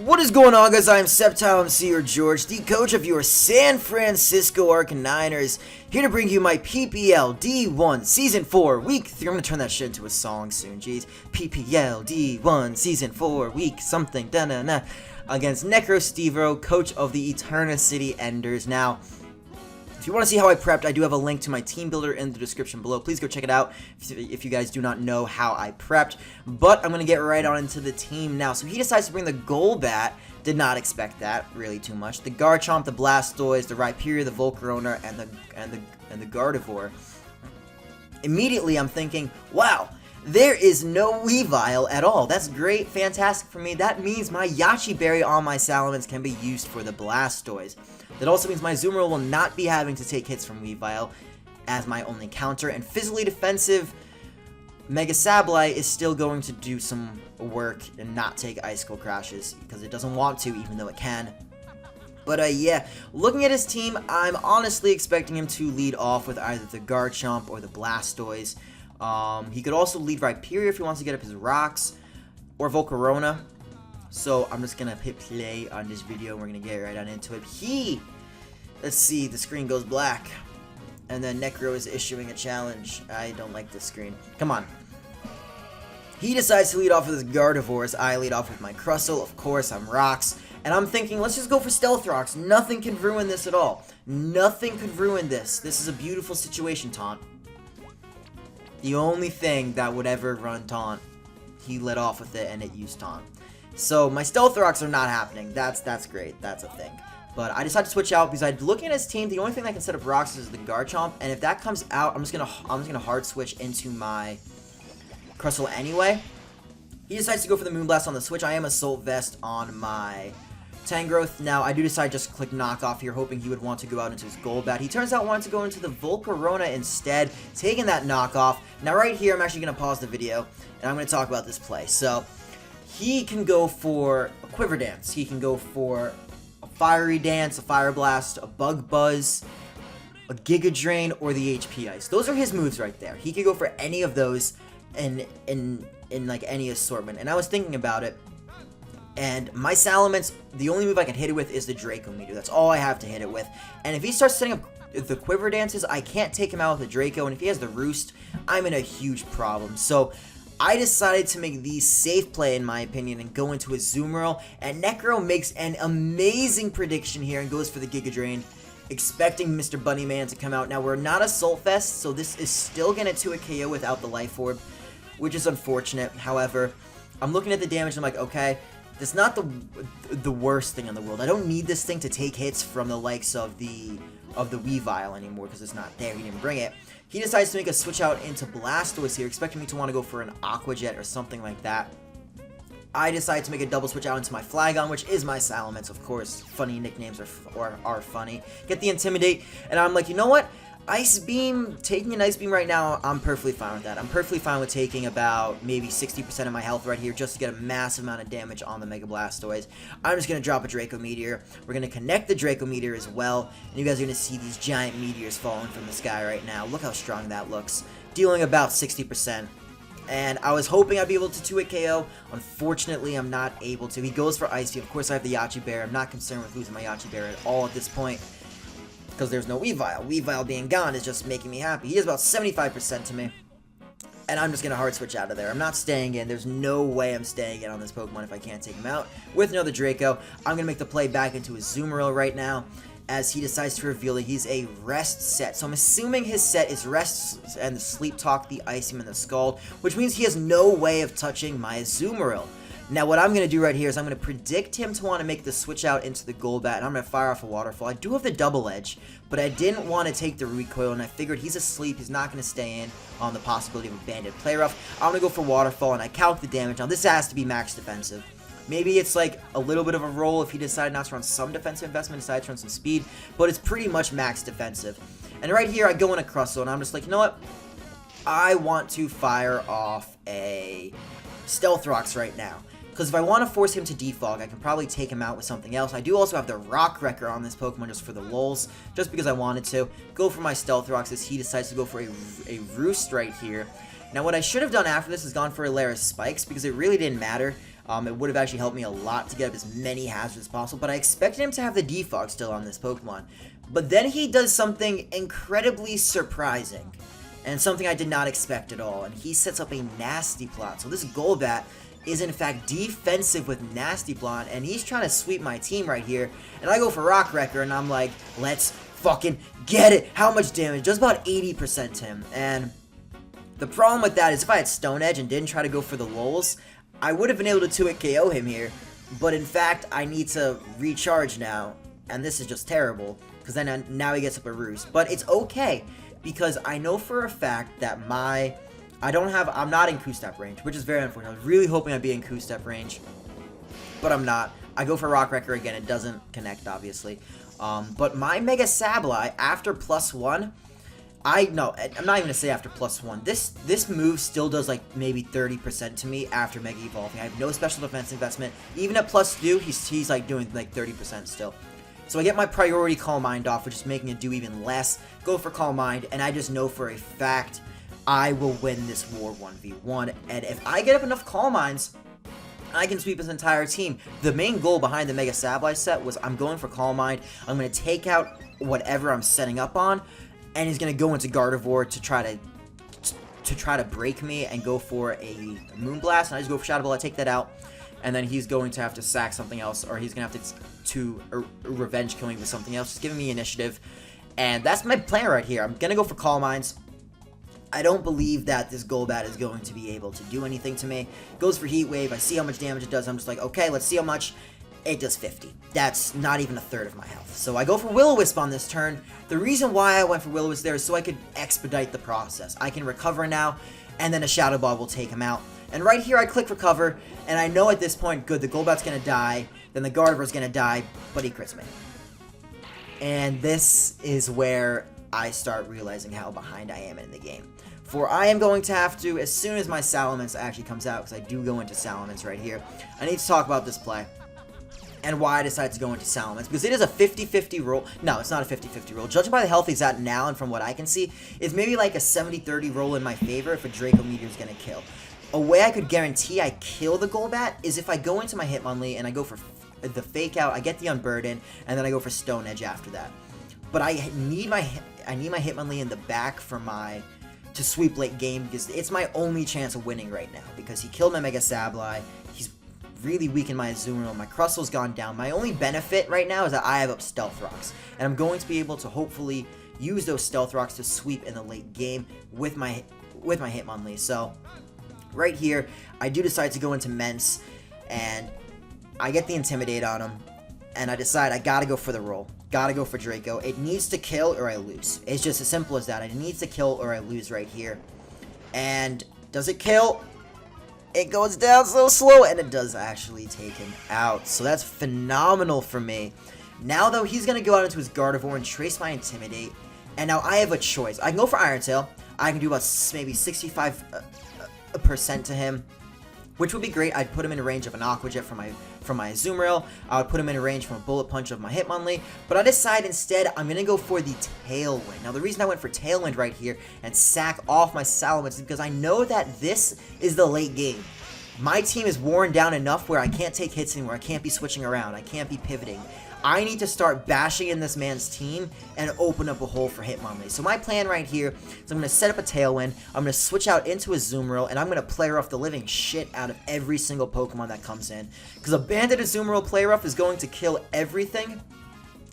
What is going on, guys? I am SceptileMC, or George, the coach of your San Francisco Arcaniners, here to bring you my PPL D1 Season 4 Week 3. I'm gonna turn that shit into a song soon, jeez. PPL D1 Season 4 Week something, da-na-na, against Necrostevo, coach of the Eterna City Enders. Now, if you want to see how I prepped, I do have a link to my team builder in the description below. Please go check it out if you guys do not know how I prepped. But I'm going to get right on into the team now. So he decides to bring the Golbat. Did not expect that really too much. The Garchomp, the Blastoise, the Rhyperior, the Volcarona, and the Gardevoir. Immediately I'm thinking, wow, there is no Weavile at all. That's great, fantastic for me. That means my Yache Berry on my Salamence can be used for the Blastoise. That also means my Azumarill will not be having to take hits from Weavile as my only counter, and physically defensive Mega Sabely is still going to do some work and not take Icicle Crashes, because it doesn't want to, even though it can. But yeah, looking at his team, I'm honestly expecting him to lead off with either the Garchomp or the Blastoise. He could also lead Rhyperior if he wants to get up his rocks, or Volcarona. So I'm just gonna hit play on this video and we're gonna get right on into it. Let's see, the screen goes black. And then Necro is issuing a challenge. I don't like this screen. Come on. He decides to lead off with his Gardevoir. I lead off with my Crustle. Of course, I'm Rocks. And I'm thinking, let's just go for Stealth Rocks. Nothing can ruin this at all. Nothing could ruin this. This is a beautiful situation, Taunt. The only thing that would ever run Taunt, he led off with it and it used Taunt. So my Stealth Rocks are not happening. That's great. That's a thing. But I decided to switch out because I'm looking at his team. The only thing that can set up Rocks is the Garchomp, and if that comes out, I'm just gonna hard switch into my Crustle anyway. He decides to go for the Moonblast on the switch. I am Assault Vest on my Tangrowth. Now I do decide just to click Knock Off here, hoping he would want to go out into his Golbat. He turns out wanted to go into the Volcarona instead, taking that Knock Off. Now right here, I'm actually gonna pause the video and I'm gonna talk about this play. So he can go for a Quiver Dance. He can go for a Fiery Dance, a Fire Blast, a Bug Buzz, a Giga Drain, or the HP Ice. Those are his moves right there. He could go for any of those in like any assortment. And I was thinking about it, and my Salamence, the only move I can hit it with is the Draco Meteor. That's all I have to hit it with. And if he starts setting up the Quiver Dances, I can't take him out with a Draco. And if he has the Roost, I'm in a huge problem. So I decided to make the safe play, in my opinion, and go into a Azumarill, and Necro makes an amazing prediction here and goes for the Giga Drain, expecting Mr. Bunnyman to come out. Now, we're not Assault Vest, so this is still going to a KO without the Life Orb, which is unfortunate. However, I'm looking at the damage, and I'm like, okay, that's not the worst thing in the world. I don't need this thing to take hits from the likes of the Weavile anymore, because it's not there. He didn't bring it. He decides to make a switch out into Blastoise here, expecting me to want to go for an Aqua Jet or something like that. I decide to make a double switch out into my Flygon, which is my Salamence, of course. Funny nicknames are funny. Get the Intimidate, and I'm like, you know what? Ice Beam, taking an Ice Beam right now, I'm perfectly fine with that. I'm perfectly fine with taking about maybe 60% of my health right here just to get a massive amount of damage on the Mega Blastoise. I'm just going to drop a Draco Meteor. We're going to connect the Draco Meteor as well, and you guys are going to see these giant meteors falling from the sky right now. Look how strong that looks. Dealing about 60%. And I was hoping I'd be able to 2-hit KO. Unfortunately, I'm not able to. He goes for Ice Beam. Of course, I have the Yache Berry. I'm not concerned with losing my Yache Berry at all at this point, because there's no Weavile. Weavile being gone is just making me happy. He is about 75% to me. And I'm just going to hard switch out of there. I'm not staying in. There's no way I'm staying in on this Pokemon if I can't take him out. With another Draco, I'm going to make the play back into his Azumarill right now, as he decides to reveal that he's a Rest set. So I'm assuming his set is Rest and the Sleep Talk, the Ice Beam, and the Scald, which means he has no way of touching my Azumarill. Now, what I'm going to do right here is I'm going to predict him to want to make the switch out into the Golbat, and I'm going to fire off a Waterfall. I do have the Double Edge, but I didn't want to take the recoil, and I figured he's asleep. He's not going to stay in on the possibility of a Banded Play Rough. I'm going to go for Waterfall, and I calc the damage. Now, this has to be max defensive. Maybe it's like a little bit of a roll if he decided not to run some defensive investment, decides to run some speed, but it's pretty much max defensive. And right here, I go in a Crustle, and I'm just like, you know what? I want to fire off a Stealth Rocks right now. Because if I want to force him to defog, I can probably take him out with something else. I do also have the Rock Wrecker on this Pokemon just for the lulz, just because I wanted to. Go for my Stealth Rocks as he decides to go for a Roost right here. Now, what I should have done after this is gone for Alaris Spikes, because it really didn't matter. It would have actually helped me a lot to get up as many hazards as possible, but I expected him to have the defog still on this Pokemon. But then he does something incredibly surprising, and something I did not expect at all, and he sets up a Nasty Plot. So this Golbat is in fact defensive with Nasty Plot, and he's trying to sweep my team right here, and I go for Rock Wrecker, and I'm like, let's fucking get it. How much damage? Just about 80% to him, and the problem with that is if I had Stone Edge and didn't try to go for the lulls, I would have been able to 2-hit KO him here, but in fact, I need to recharge now, and this is just terrible, because then now he gets up a Roost, but it's okay, because I know for a fact that I'm not in Q-Step range, which is very unfortunate. I was really hoping I'd be in Q-Step range, but I'm not. I go for Rock Wrecker again, it doesn't connect, obviously, but my Mega Sably, after +1, I'm not even gonna say after +1. This move still does like maybe 30% to me after Mega Evolving. I have no special defense investment. Even at +2, he's like doing like 30% still. So I get my priority Calm Mind off, which is making it do even less. Go for Calm Mind, and I just know for a fact I will win this war 1v1. And if I get up enough Calm Minds, I can sweep his entire team. The main goal behind the Mega Sably set was I'm going for Calm Mind. I'm going to take out whatever I'm setting up on, and he's going to go into Gardevoir to try to break me and go for a Moonblast, and I just go for Shadow Ball, I take that out, and then he's going to have to sack something else, or he's going to have to revenge killing with something else, just giving me initiative, and that's my plan right here. I'm going to go for Calm Minds. I don't believe that this Golbat is going to be able to do anything to me. Goes for Heat Wave, I see how much damage it does, I'm just like, okay, let's see how much. It does 50. That's not even a third of my health. So I go for Will-O-Wisp on this turn. The reason why I went for Will-O-Wisp there is so I could expedite the process. I can recover now, and then a Shadow Ball will take him out. And right here I click Recover, and I know at this point, good, the Golbat's going to die, then the Gardevoir's going to die, but he crits me. And this is where I start realizing how behind I am in the game. For I am going to have to, as soon as my Salamence actually comes out, because I do go into Salamence right here, I need to talk about this play. And why I decided to go into Salamence, because it is a 50-50 roll. No, it's not a 50-50 roll. Judging by the health he's at now, and from what I can see, it's maybe like a 70-30 roll in my favor if a Draco Meteor is going to kill. A way I could guarantee I kill the Golbat is if I go into my Hitmonlee and I go for the Fake Out, I get the Unburden, and then I go for Stone Edge after that. But I need my Hitmonlee in the back for to sweep late game, because it's my only chance of winning right now, because he killed my Mega Sably. He's really weak in my Azumarill. My Crustl's gone down. My only benefit right now is that I have up Stealth Rocks, and I'm going to be able to hopefully use those Stealth Rocks to sweep in the late game with my Hitmonlee. So right here, I do decide to go into Mence, and I get the Intimidate on him, and I decide I gotta go for the roll. Gotta go for Draco. It needs to kill or I lose. It's just as simple as that. It needs to kill or I lose right here. And does it kill? It goes down so slow, and it does actually take him out. So that's phenomenal for me. Now, though, he's going to go out into his Gardevoir and trace my Intimidate. And now I have a choice. I can go for Iron Tail. I can do about maybe 65% to him, which would be great. I'd put him in range of an Aqua Jet from my Azumarill. I would put him in range from a Bullet Punch of my Hitmonlee. But I decide instead I'm going to go for the Tailwind. Now, the reason I went for Tailwind right here and sack off my Salamence is because I know that this is the late game. My team is worn down enough where I can't take hits anymore. I can't be switching around. I can't be pivoting. I need to start bashing in this man's team and open up a hole for Hitmonlee. So my plan right here is I'm going to set up a Tailwind, I'm going to switch out into a Azumarill, and I'm going to play rough the living shit out of every single Pokemon that comes in. Because a Banded Azumarill play rough is going to kill everything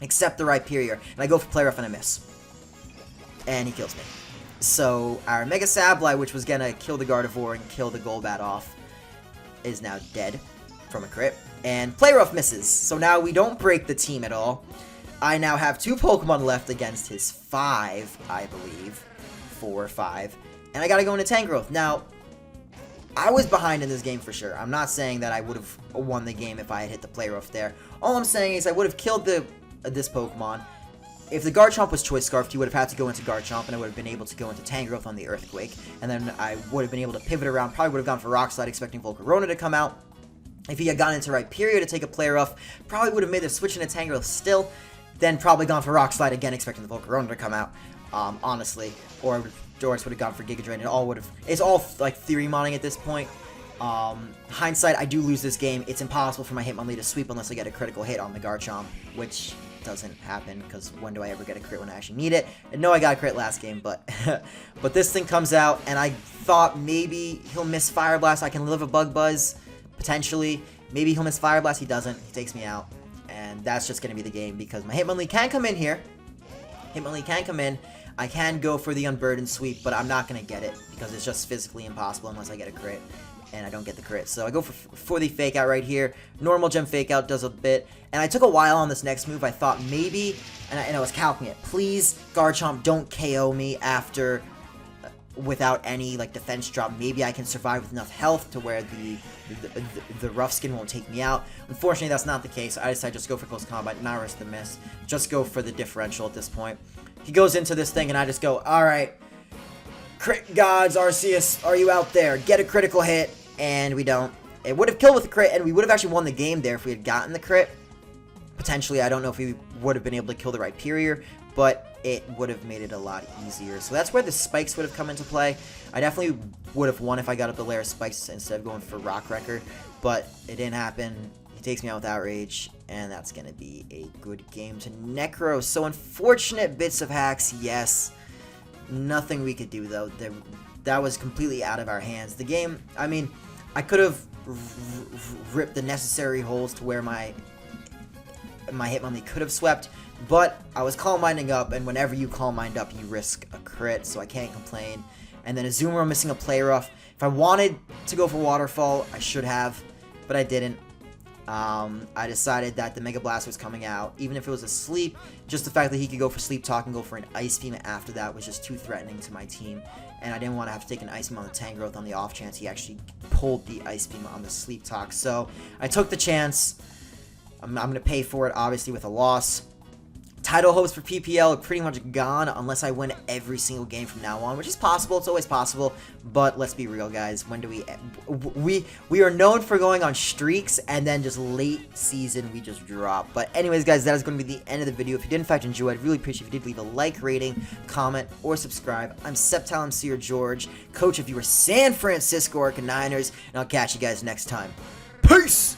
except the Rhyperior. And I go for play rough and I miss. And he kills me. So our Mega Sably, which was going to kill the Gardevoir and kill the Golbat off, is now dead from a crit. And Play Rough misses, so now we don't break the team at all. I now have 2 Pokemon left against his 5, I believe. 4 or 5. And I gotta go into Tangrowth. Now, I was behind in this game for sure. I'm not saying that I would have won the game if I had hit the Play Rough there. All I'm saying is I would have killed this Pokemon. If the Garchomp was Choice Scarfed, he would have had to go into Garchomp, and I would have been able to go into Tangrowth on the Earthquake. And then I would have been able to pivot around, probably would have gone for Rock Slide, expecting Volcarona to come out. If he had gone into Rhyperior to take a Play Rough, probably would have made the switch into Tangrowth still, then probably gone for Rock Slide again, expecting the Volcarona to come out, honestly. Or Doris would have gone for Giga Drain, and all would have... It's all, like, theory modding at this point. Hindsight, I do lose this game. It's impossible for my Hitmonlee to sweep unless I get a critical hit on the Garchomp, which doesn't happen, because when do I ever get a crit when I actually need it? And no, I got a crit last game, but but this thing comes out, and I thought maybe he'll miss Fire Blast. I can live a Bug Buzz, potentially. Maybe he'll miss Fire Blast. He doesn't. He takes me out, and that's just going to be the game, because my Hitmonlee can come in here. Hitmonlee can come in. I can go for the Unburdened Sweep, but I'm not going to get it, because it's just physically impossible unless I get a crit. And I don't get the crit. So I go for the Fake Out right here. Normal Gem Fake Out does a bit. And I took a while on this next move. I thought maybe, and I was calculating it, please, Garchomp, don't KO me after, without any, like, defense drop. Maybe I can survive with enough health to where the Rough Skin won't take me out. Unfortunately, that's not the case. I decided just go for Close Combat, not risk the miss. Just go for the differential at this point. He goes into this thing, and I just go, alright, Crit Gods, Arceus, are you out there? Get a critical hit. And we don't. It would have killed with the crit, and we would have actually won the game there if we had gotten the crit. Potentially, I don't know if we would have been able to kill the Rhyperior, but it would have made it a lot easier. So that's where the spikes would have come into play. I definitely would have won if I got up the layer of spikes instead of going for Rock Wrecker, but it didn't happen. He takes me out with Outrage, and that's going to be a good game to Necro. So unfortunate bits of hacks, yes. Nothing we could do, though. That was completely out of our hands. The game, I mean, I could have ripped the necessary holes to where my Hitmonlee could have swept, but I was Calm Minding up, and whenever you Calm Mind up, you risk a crit, so I can't complain. And then Azumarill missing a Play Rough. If I wanted to go for Waterfall, I should have, but I didn't. I decided that the Mega Blast was coming out, even if it was asleep. Just the fact that he could go for Sleep Talk and go for an Ice Beam after that was just too threatening to my team. And I didn't want to have to take an Ice Beam on the Tangrowth on the off chance he actually pulled the Ice Beam on the Sleep Talk. So I took the chance. I'm going to pay for it, obviously, with a loss. Title hopes for PPL are pretty much gone unless I win every single game from now on, which is possible. It's always possible, but let's be real, guys. When do we are known for going on streaks, and then just late season we just drop. But anyways, guys, that is going to be the end of the video. If you did in fact enjoy, I'd really appreciate if you did leave a like, rating, comment, or subscribe. I'm SceptileMC or George, coach of your San Francisco Arcaniners, and I'll catch you guys next time. Peace!